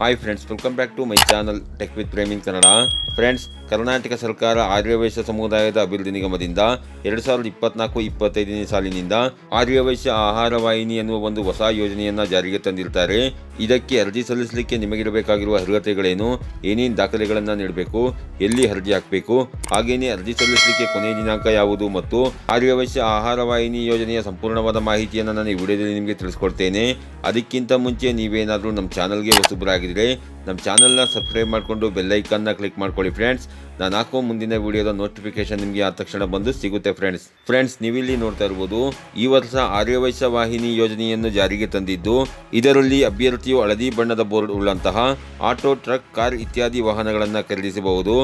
Hi friends, welcome back to my channel Tech with Prem in Kannada. Friends, Karnataka ಸರ್ಕಾರ ಆರ್ಯವೈಶ್ಯ ಸಮುದಾಯದ ಅಭಿವೃದ್ಧಿ ನಿಗಮದಿಂದ 2024-25ನೇ ಸಾಲಿನಿಂದ ಆರ್ಯವೈಶ್ಯ ಆಹಾರ ವಾಹಿನಿ ಎನ್ನುವ ಒಂದು ಹೊಸ ಯೋಜನೆಯನ್ನು ಜಾರಿಗೆ ತಂದಿರ್ತಾರೆ. ಇದಕ್ಕೆ ಅರ್ಜಿ ಸಲ್ಲಿಸಲಿಕ್ಕೆ ನಿಮಗಿರಬೇಕಾಗಿರುವ ಅರ್ಹತೆಗಳೇನು, ಏನೇನು ದಾಖಲೆಗಳನ್ನು ನೀಡಬೇಕು, ಎಲ್ಲಿ ಅರ್ಜಿ ಹಾಕಬೇಕು, ಹಾಗೆಯೇ ಅರ್ಜಿ ಸಲ್ಲಿಸಲಿಕ್ಕೆ ಕೊನೆಯ ದಿನಾಂಕ ಯಾವುದು ಮತ್ತು ಆರ್ಯವೈಶ್ಯ ಆಹಾರ ವಾಹಿನಿ ಯೋಜನೆಯ ಸಂಪೂರ್ಣವಾದ ಮಾಹಿತಿಯನ್ನು ನಾನು ಈ ವಿಡಿಯೋದಲ್ಲಿ ನಿಮಗೆ ತಿಳಿಸ್ಕೊಡ್ತೇನೆ. ಅದಕ್ಕಿಂತ ಮುಂಚೆ ನೀವೇನಾದರೂ ನಮ್ಮ ಚಾನಲ್ಗೆ ಹೊಸಬರಾಗಿದ್ದರೆ ನಮ್ಮ ಚಾನಲ್ನ ಸಬ್ಸ್ಕ್ರೈಬ್ ಮಾಡಿಕೊಂಡು ಬೆಲ್ಲೈಕನ್ನ ಕ್ಲಿಕ್ ಮಾಡ್ಕೊಳ್ಳಿ ಫ್ರೆಂಡ್ಸ್. ನಾನು ಹಾಕೋ ಮುಂದಿನ ವಿಡಿಯೋದ ನೋಟಿಫಿಕೇಶನ್ ನಿಮಗೆ ಆ ತಕ್ಷಣ ಬಂದು ಸಿಗುತ್ತೆ ಫ್ರೆಂಡ್ಸ್. ನೀವಿಲ್ಲಿ ನೋಡ್ತಾ ಇರ್ಬೋದು, ಈ ವರ್ಷ ಆರ್ಯವೈಶ್ಯ ವಾಹಿನಿ ಯೋಜನೆಯನ್ನು ಜಾರಿಗೆ ತಂದಿದ್ದು, ಇದರಲ್ಲಿ ಅಭ್ಯರ್ಥಿಯು ಹಳದಿ ಬಣ್ಣದ ಬೋರ್ಡ್ ಉಳ್ಳಂತಹ ಆಟೋ, ಟ್ರಕ್, ಕಾರ್ ಇತ್ಯಾದಿ ವಾಹನಗಳನ್ನು ಖರೀದಿಸಬಹುದು.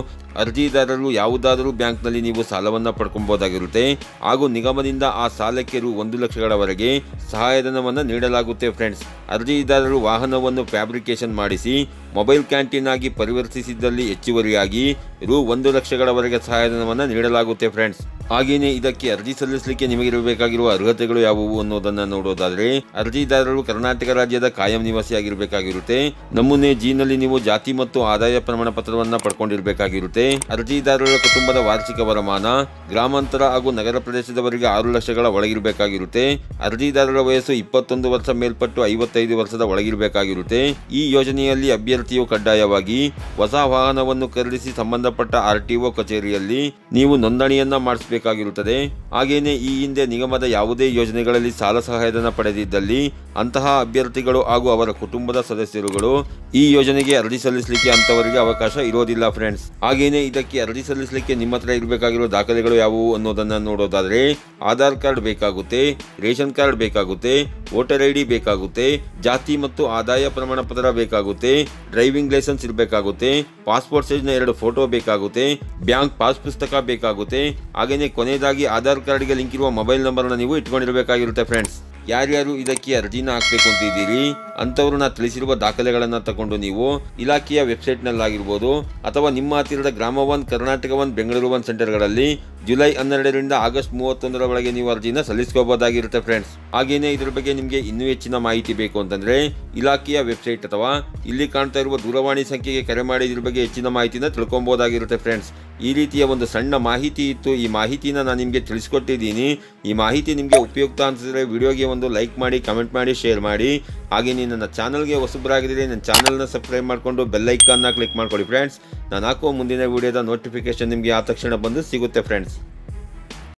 ಅರ್ಜಿದಾರರು ಯಾವುದಾದರೂ ಬ್ಯಾಂಕ್ನಲ್ಲಿ ನೀವು ಸಾಲವನ್ನು ಪಡ್ಕೊಬಹುದಾಗಿರುತ್ತೆ ಹಾಗೂ ನಿಗಮದಿಂದ ಆ ಸಾಲಕ್ಕೆ ರು 1 ಲಕ್ಷಗಳವರೆಗೆ ಸಹಾಯಧನವನ್ನು ನೀಡಲಾಗುತ್ತೆ ಫ್ರೆಂಡ್ಸ್. ಅರ್ಜಿದಾರರು ವಾಹನವನ್ನು ಫ್ಯಾಬ್ರಿಕೇಶನ್ ಮಾಡಿಸಿ ಮೊಬೈಲ್ ಕ್ಯಾಂಟೀನ್ ಆಗಿ ಪರಿವರ್ತಿಸಿದ್ದಲ್ಲಿ ಹೆಚ್ಚುವರಿಯಾಗಿ ರು 1 ಲಕ್ಷಗಳವರೆಗೆ ಸಹಾಯಧನವನ್ನು ನೀಡಲಾಗುತ್ತೆ ಫ್ರೆಂಡ್ಸ್. ಹಾಗೆಯೇ ಇದಕ್ಕೆ ಅರ್ಜಿ ಸಲ್ಲಿಸಲಿಕ್ಕೆ ನಿಮಗಿರಬೇಕಾಗಿರುವ ಅರ್ಹತೆಗಳು ಯಾವುವು ಅನ್ನೋದನ್ನು ನೋಡೋದಾದರೆ, ಅರ್ಜಿದಾರರು ಕರ್ನಾಟಕ ರಾಜ್ಯದ ಕಾಯಂ ನಿವಾಸಿಯಾಗಿರಬೇಕಾಗಿರುತ್ತೆ. ನಮೂನೆ ಜಿನಲ್ಲಿ ನೀವು ಜಾತಿ ಮತ್ತು ಆದಾಯ ಪ್ರಮಾಣ ಪತ್ರವನ್ನು ಪಡ್ಕೊಂಡಿರಬೇಕಾಗಿರುತ್ತೆ. ಅರ್ಜಿದಾರರ ಕುಟುಂಬದ ವಾರ್ಷಿಕ ವರಮಾನ ಗ್ರಾಮಾಂತರ ಹಾಗೂ ನಗರ ಪ್ರದೇಶದವರೆಗೆ 6 ಲಕ್ಷಗಳ ಒಳಗಿರಬೇಕಾಗಿರುತ್ತೆ. ಅರ್ಜಿದಾರರ ವಯಸ್ಸು 21 ವರ್ಷ ಮೇಲ್ಪಟ್ಟು 55 ವರ್ಷದ ಒಳಗಿರಬೇಕಾಗಿರುತ್ತೆ. ಈ ಯೋಜನೆಯಲ್ಲಿ ಅಭ್ಯರ್ಥಿಯು ಕಡ್ಡಾಯವಾಗಿ ಹೊಸ ವಾಹನವನ್ನು ಖರೀದಿಸಿ ಸಂಬಂಧಪಟ್ಟ RTO ಕಚೇರಿಯಲ್ಲಿ ನೀವು ನೋಂದಣಿಯನ್ನ ಮಾಡಿಸಬೇಕಾಗಿರುತ್ತದೆ. ಹಾಗೆಯೇ ಈ ಹಿಂದೆ ನಿಗಮದ ಯಾವುದೇ ಯೋಜನೆಗಳಲ್ಲಿ ಸಾಲ ಸಹಾಯಧನ ಪಡೆದಿದ್ದಲ್ಲಿ ಅಂತಹ ಅಭ್ಯರ್ಥಿಗಳು ಹಾಗೂ ಅವರ ಕುಟುಂಬದ ಸದಸ್ಯರುಗಳು ಈ ಯೋಜನೆಗೆ ಅರ್ಜಿ ಸಲ್ಲಿಸಲಿಕ್ಕೆ ಅಂತವರಿಗೆ ಅವಕಾಶ ಇರೋದಿಲ್ಲ ಫ್ರೆಂಡ್ಸ್. ಹಾಗೆಯೇ ಇದಕ್ಕೆ ಅರ್ಜಿ ಸಲ್ಲಿಸಲಿಕ್ಕೆ ನಿಮ್ಮ ಹತ್ರ ಇರಬೇಕಾಗಿರುವ ದಾಖಲೆಗಳು ಯಾವುವು ಅನ್ನೋದನ್ನು ನೋಡೋದಾದರೆ, ಆಧಾರ್ ಕಾರ್ಡ್ ಬೇಕಾಗುತ್ತೆ, ರೇಷನ್ ಕಾರ್ಡ್ ಬೇಕಾಗುತ್ತೆ, ವೋಟರ್ ID ಬೇಕಾಗುತ್ತೆ, ಜಾತಿ ಮತ್ತು ಆದಾಯ ಪ್ರಮಾಣ ಪತ್ರ ಬೇಕಾಗುತ್ತೆ, ಡ್ರೈವಿಂಗ್ ಲೈಸೆನ್ಸ್ ಇರಬೇಕಾಗುತ್ತೆ, ಪಾಸ್ಪೋರ್ಟ್ ಸೈಜ್ನ 2 ಫೋಟೋ ಬೇಕಾಗುತ್ತೆ, ಬ್ಯಾಂಕ್ ಪಾಸ್ ಪುಸ್ತಕ ಬೇಕಾಗುತ್ತೆ. ಹಾಗೆಯೇ ಕೊನೆಯದಾಗಿ ಆಧಾರ್ ಕಾರ್ಡ್ಗೆ ಲಿಂಕ್ ಇರುವ ಮೊಬೈಲ್ ನಂಬರ್ನ ನೀವು ಇಟ್ಕೊಂಡಿರಬೇಕಾಗಿರುತ್ತೆ ಫ್ರೆಂಡ್ಸ್. ಯಾರ್ಯಾರು ಇದಕ್ಕೆ ಅರ್ಜಿನ ಹಾಕಬೇಕು ಅಂತಿದ್ದೀರಿ ಅಂಥವ್ರು ನಾ ತಿಳಿಸಿರುವ ದಾಖಲೆಗಳನ್ನು ತಗೊಂಡು ನೀವು ಇಲಾಖೆಯ ವೆಬ್ಸೈಟ್ನಲ್ಲಾಗಿರ್ಬೋದು ಅಥವಾ ನಿಮ್ಮ ಹತ್ತಿರದ ಗ್ರಾಮ 1, ಕರ್ನಾಟಕ 1, ಬೆಂಗಳೂರು 1 ಸೆಂಟರ್ಗಳಲ್ಲಿ ಜುಲೈ 12ರಿಂದ ಆಗಸ್ಟ್ 31ರ ಒಳಗೆ ನೀವು ಅರ್ಜಿನ ಸಲ್ಲಿಸ್ಕೋಬಹುದಾಗಿರುತ್ತೆ ಫ್ರೆಂಡ್ಸ್. ಹಾಗೆಯೇ ಇದ್ರ ಬಗ್ಗೆ ನಿಮಗೆ ಇನ್ನೂ ಹೆಚ್ಚಿನ ಮಾಹಿತಿ ಬೇಕು ಅಂತಂದರೆ ಇಲಾಖೆಯ ವೆಬ್ಸೈಟ್ ಅಥವಾ ಇಲ್ಲಿ ಕಾಣ್ತಾ ಇರುವ ದೂರವಾಣಿ ಸಂಖ್ಯೆಗೆ ಕರೆ ಮಾಡಿ ಇದ್ರ ಬಗ್ಗೆ ಹೆಚ್ಚಿನ ಮಾಹಿತಿನ ತಿಳ್ಕೊಬೋದಾಗಿರುತ್ತೆ ಫ್ರೆಂಡ್ಸ್. ಈ ರೀತಿಯ ಒಂದು ಸಣ್ಣ ಮಾಹಿತಿ ಇತ್ತು, ಈ ಮಾಹಿತಿನ ನಾನು ನಿಮಗೆ ತಿಳಿಸ್ಕೊಟ್ಟಿದ್ದೀನಿ. ಈ ಮಾಹಿತಿ ನಿಮಗೆ ಉಪಯುಕ್ತ ಅನಿಸಿದ್ರೆ ವಿಡಿಯೋಗೆ ಒಂದು ಲೈಕ್ ಮಾಡಿ, ಕಮೆಂಟ್ ಮಾಡಿ, ಶೇರ್ ಮಾಡಿ. ಹಾಗೆಯೇ ನನ್ನ ಚಾನಲ್ಗೆ ಹೊಸಬರಾಗಿದ್ದರೆ ನನ್ನ ಚಾನಲ್ನ ಸಬ್ಸ್ಕ್ರೈಬ್ ಮಾಡಿಕೊಂಡು ಬೆಲ್ಲೈಕನ್ನ ಕ್ಲಿಕ್ ಮಾಡ್ಕೊಳ್ಳಿ ಫ್ರೆಂಡ್ಸ್. ನಾನು ಹಾಕುವ ಮುಂದಿನ ವಿಡಿಯೋದ ನೋಟಿಫಿಕೇಶನ್ ನಿಮಗೆ ಆ ತಕ್ಷಣ ಬಂದು ಸಿಗುತ್ತೆ ಫ್ರೆಂಡ್ಸ್.